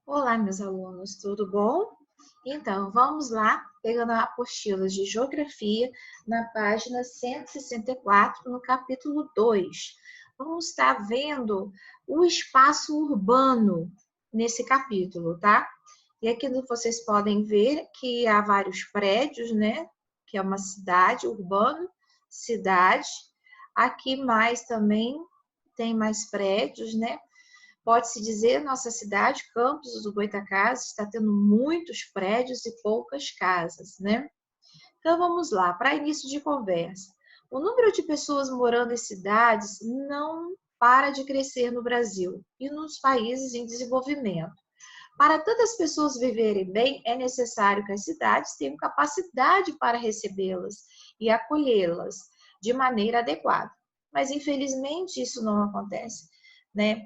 Olá, meus alunos, tudo bom? Então, vamos lá, pegando a apostila de Geografia, na página 164, no capítulo 2. Vamos estar vendo o espaço urbano nesse capítulo, tá? E aqui vocês podem ver que há vários prédios, né? Que é uma cidade, urbano, cidade. Aqui mais também tem mais prédios, né? Pode-se dizer, nossa cidade, Campos do Goytacazes, está tendo muitos prédios e poucas casas, né? Então vamos lá, para início de conversa. O número de pessoas morando em cidades não para de crescer no Brasil e nos países em desenvolvimento. Para tantas pessoas viverem bem, é necessário que as cidades tenham capacidade para recebê-las e acolhê-las de maneira adequada. Mas, infelizmente, isso não acontece, né?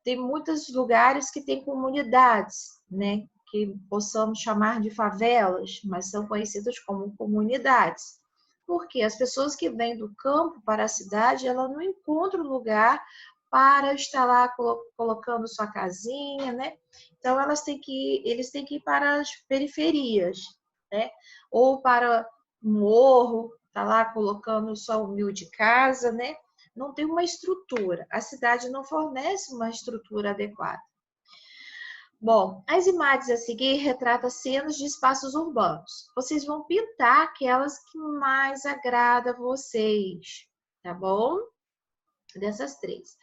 Tem muitos lugares que têm comunidades, né? Que possamos chamar de favelas, mas são conhecidas como comunidades. Porque as pessoas que vêm do campo para a cidade, ela não encontram lugar para estar lá colocando sua casinha, né? Então eles têm que ir para as periferias, né? Ou para um morro, tá lá colocando sua humilde casa, né? Não tem uma estrutura. A cidade não fornece uma estrutura adequada. Bom, as imagens a seguir retratam cenas de espaços urbanos. Vocês vão pintar aquelas que mais agradam a vocês, tá bom? Dessas três.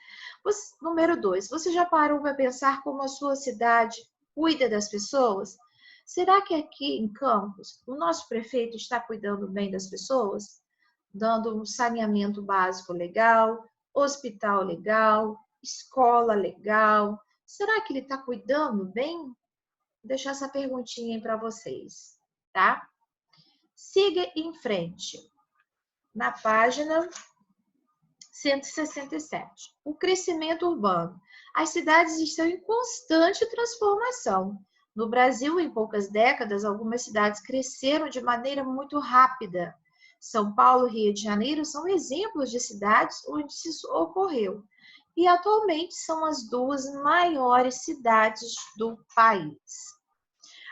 Número 2, você já parou para pensar como a sua cidade cuida das pessoas? Será que aqui em Campos, o nosso prefeito está cuidando bem das pessoas? Dando um saneamento básico legal, hospital legal, escola legal. Será que ele está cuidando bem? Vou deixar essa perguntinha aí para vocês, tá? Siga em frente. Na página 167. O crescimento urbano. As cidades estão em constante transformação. No Brasil, em poucas décadas, algumas cidades cresceram de maneira muito rápida. São Paulo e Rio de Janeiro são exemplos de cidades onde isso ocorreu. E atualmente são as duas maiores cidades do país.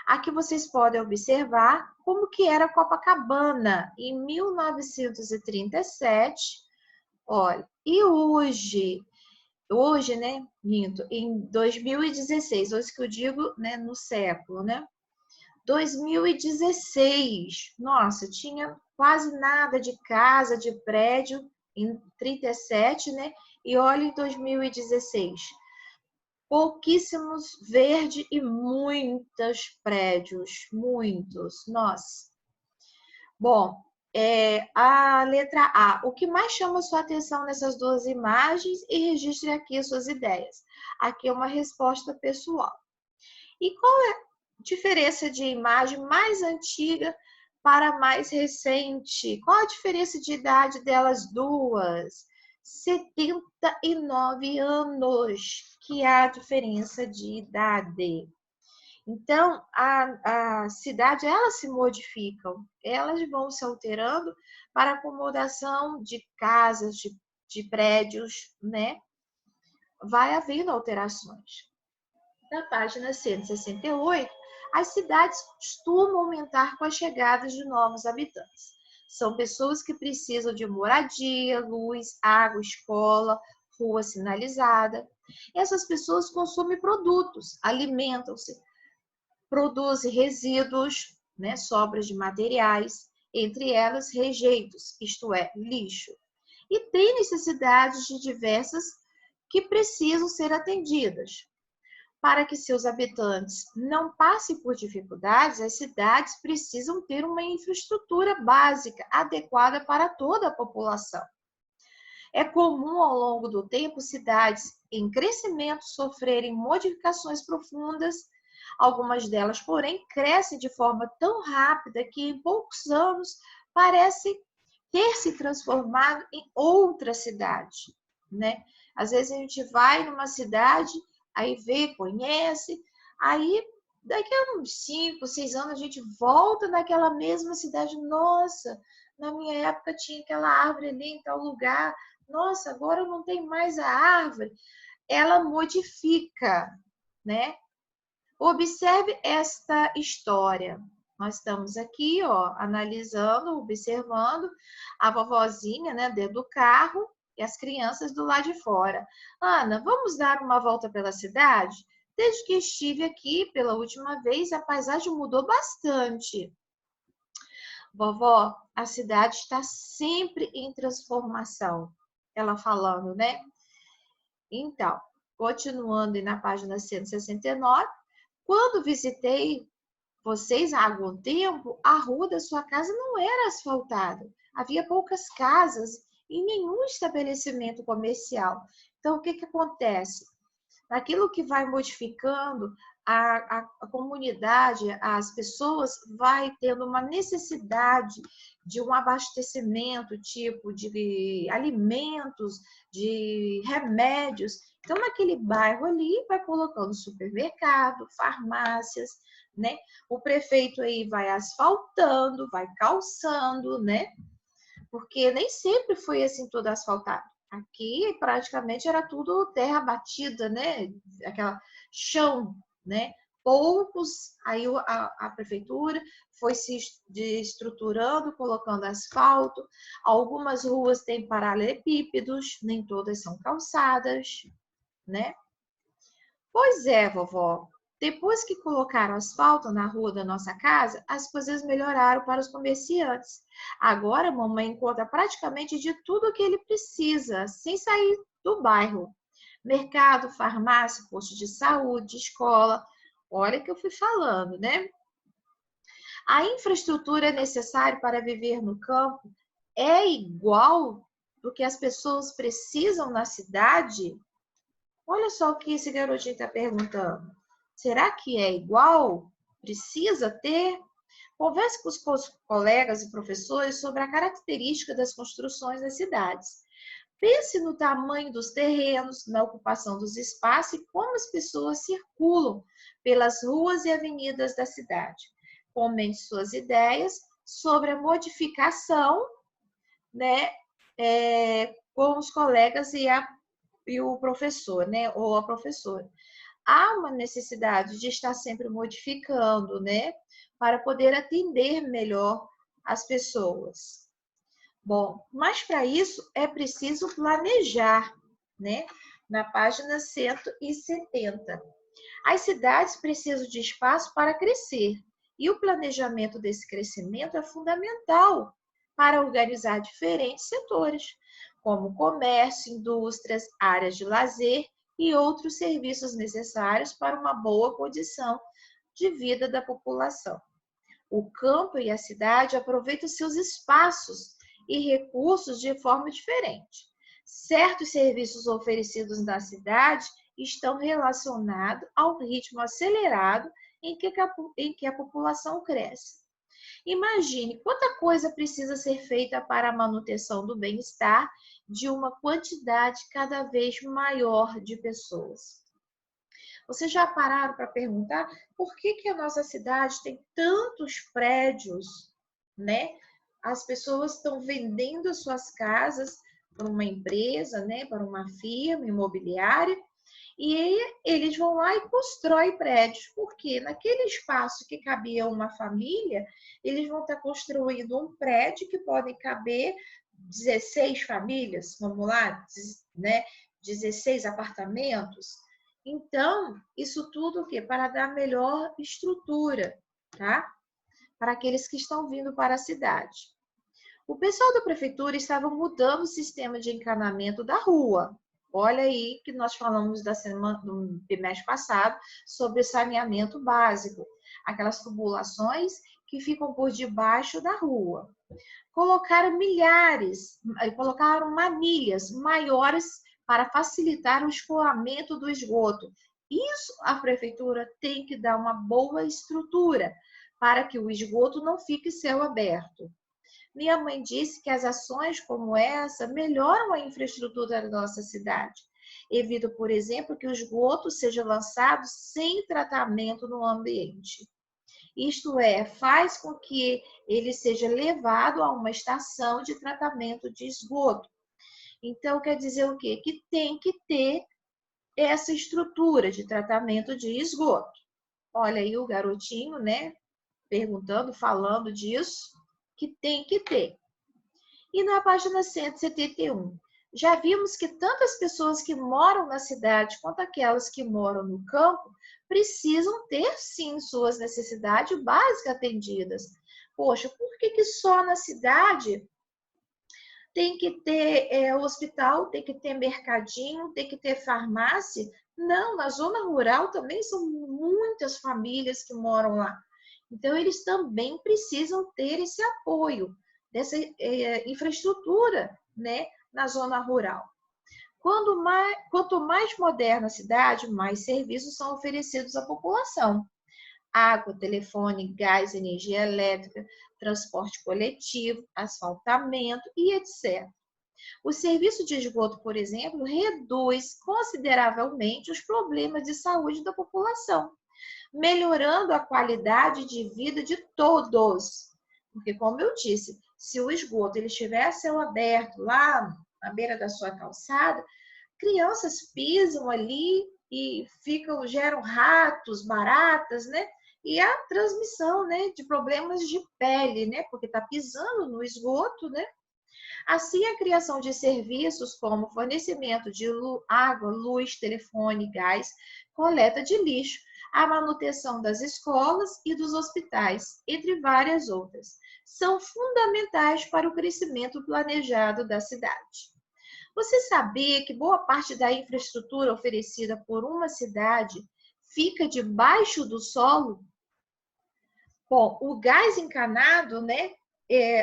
Aqui vocês podem observar como que era Copacabana em 1937. Olha, e hoje, né, minto, em 2016, hoje que eu digo, né, no século, né? 2016, nossa, tinha quase nada de casa, de prédio em 37, né? E olha em 2016, pouquíssimos verde e muitos prédios, muitos, nossa. Bom, a letra A. O que mais chama sua atenção nessas duas imagens? E registre aqui as suas ideias. Aqui é uma resposta pessoal. E qual é a diferença de imagem mais antiga para a mais recente? Qual a diferença de idade delas duas? 79 anos, que é a diferença de idade. Então, a cidade, elas se modificam, elas vão se alterando para acomodação de casas, de prédios, né? Vai havendo alterações. Na página 168, as cidades costumam aumentar com a chegada de novos habitantes. São pessoas que precisam de moradia, luz, água, escola, rua sinalizada. Essas pessoas consomem produtos, alimentam-se, produzem resíduos, né, sobras de materiais, entre elas rejeitos, isto é, lixo. E tem necessidades de diversas que precisam ser atendidas. Para que seus habitantes não passem por dificuldades, as cidades precisam ter uma infraestrutura básica adequada para toda a população. É comum, ao longo do tempo, cidades em crescimento sofrerem modificações profundas. Algumas delas, porém, crescem de forma tão rápida que em poucos anos parecem ter se transformado em outra cidade, né? Às vezes a gente vai numa cidade, aí vê, conhece, aí daqui a uns 5, 6 anos a gente volta naquela mesma cidade. Nossa, na minha época tinha aquela árvore ali em tal lugar. Nossa, agora não tem mais a árvore. Ela modifica, né? Observe esta história. Nós estamos aqui, ó, analisando, observando a vovozinha, né, dentro do carro e as crianças do lado de fora. Ana, vamos dar uma volta pela cidade? Desde que estive aqui pela última vez, a paisagem mudou bastante. Vovó, a cidade está sempre em transformação. Ela falando, né? Então, continuando na página 169, quando visitei vocês há algum tempo, a rua da sua casa não era asfaltada. Havia poucas casas e nenhum estabelecimento comercial. Então, o que acontece? Naquilo que vai modificando, a comunidade, as pessoas vai tendo uma necessidade de um abastecimento, tipo de alimentos, de remédios. Então, naquele bairro ali, vai colocando supermercado, farmácias, né? O prefeito aí vai asfaltando, vai calçando, né? Porque nem sempre foi assim tudo asfaltado. Aqui praticamente era tudo terra batida, né? Aquela chão, né? Poucos, aí a prefeitura foi se estruturando, colocando asfalto. Algumas ruas têm paralelepípedos, nem todas são calçadas, né? Pois é, vovó. Depois que colocaram asfalto na rua da nossa casa, as coisas melhoraram para os comerciantes. Agora a mamãe encontra praticamente de tudo o que ele precisa, sem sair do bairro. Mercado, farmácia, posto de saúde, escola. Olha que eu fui falando, né? A infraestrutura necessária para viver no campo é igual do que as pessoas precisam na cidade? Olha só o que esse garotinho está perguntando. Será que é igual? Precisa ter? Converse com os colegas e professores sobre a característica das construções das cidades. Pense no tamanho dos terrenos, na ocupação dos espaços e como as pessoas circulam pelas ruas e avenidas da cidade. Comente suas ideias sobre a modificação, né, com os colegas e o professor, né, ou a professora. Há uma necessidade de estar sempre modificando, né, para poder atender melhor as pessoas. Bom, mas para isso é preciso planejar, né? Na página 170. As cidades precisam de espaço para crescer, e o planejamento desse crescimento é fundamental para organizar diferentes setores, como comércio, indústrias, áreas de lazer e outros serviços necessários para uma boa condição de vida da população. O campo e a cidade aproveitam seus espaços e recursos de forma diferente. Certos serviços oferecidos na cidade estão relacionados ao ritmo acelerado em que a população cresce. Imagine quanta coisa precisa ser feita para a manutenção do bem-estar de uma quantidade cada vez maior de pessoas. Vocês já pararam para perguntar por que a nossa cidade tem tantos prédios, né? As pessoas estão vendendo as suas casas para uma empresa, né? Para uma firma imobiliária, e eles vão lá e constroem prédios, porque naquele espaço que cabia uma família, eles vão estar construindo um prédio que pode caber 16 famílias, vamos lá, né? 16 apartamentos. Então, isso tudo o quê? Para dar melhor estrutura, tá? Para aqueles que estão vindo para a cidade. O pessoal da prefeitura estava mudando o sistema de encanamento da rua. Olha aí que nós falamos do mês passado sobre saneamento básico, aquelas tubulações que ficam por debaixo da rua. Colocaram manilhas maiores para facilitar o escoamento do esgoto. Isso a prefeitura tem que dar uma boa estrutura para que o esgoto não fique céu aberto. Minha mãe disse que as ações como essa melhoram a infraestrutura da nossa cidade. Evita, por exemplo, que o esgoto seja lançado sem tratamento no ambiente. Isto é, faz com que ele seja levado a uma estação de tratamento de esgoto. Então, quer dizer o quê? Que tem que ter essa estrutura de tratamento de esgoto. olha aí o garotinho, né? Perguntando, falando disso, que tem que ter. E na página 171, já vimos que tanto as pessoas que moram na cidade quanto aquelas que moram no campo precisam ter, sim, suas necessidades básicas atendidas. Poxa, por que só na cidade tem que ter hospital, tem que ter mercadinho, tem que ter farmácia? Não, na zona rural também são muitas famílias que moram lá. Então, eles também precisam ter esse apoio, dessa infraestrutura, né, na zona rural. Quanto mais moderna a cidade, mais serviços são oferecidos à população. Água, telefone, gás, energia elétrica, transporte coletivo, asfaltamento e etc. O serviço de esgoto, por exemplo, reduz consideravelmente os problemas de saúde da população, melhorando a qualidade de vida de todos. Porque, como eu disse, se o esgoto ele estiver a céu aberto, lá na beira da sua calçada, crianças pisam ali e geram ratos, baratas, né? E a transmissão, né, de problemas de pele, né? Porque está pisando no esgoto, né? Assim, a criação de serviços como fornecimento de água, luz, telefone, gás, coleta de lixo, a manutenção das escolas e dos hospitais, entre várias outras, são fundamentais para o crescimento planejado da cidade. Você sabia que boa parte da infraestrutura oferecida por uma cidade fica debaixo do solo? Bom, o gás encanado, né?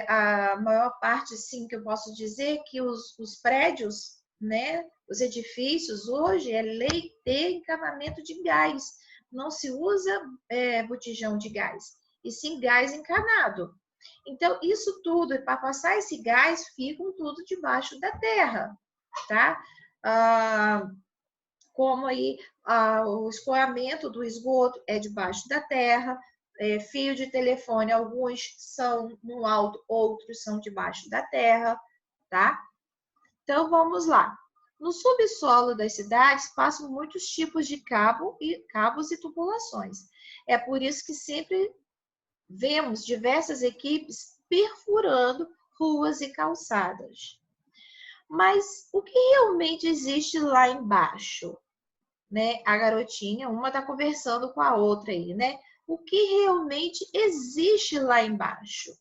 A maior parte, sim, que eu posso dizer que os prédios, né? Os edifícios, hoje é lei ter encanamento de gás. Não se usa botijão de gás, e sim gás encanado. Então, isso tudo, para passar esse gás, ficam tudo debaixo da terra, tá? Como aí o escoamento do esgoto é debaixo da terra, fio de telefone, alguns são no alto, outros são debaixo da terra, tá? Então, vamos lá. No subsolo das cidades passam muitos tipos de cabos e tubulações. É por isso que sempre vemos diversas equipes perfurando ruas e calçadas. Mas o que realmente existe lá embaixo? Né? A garotinha, uma está conversando com a outra aí, né? O que realmente existe lá embaixo?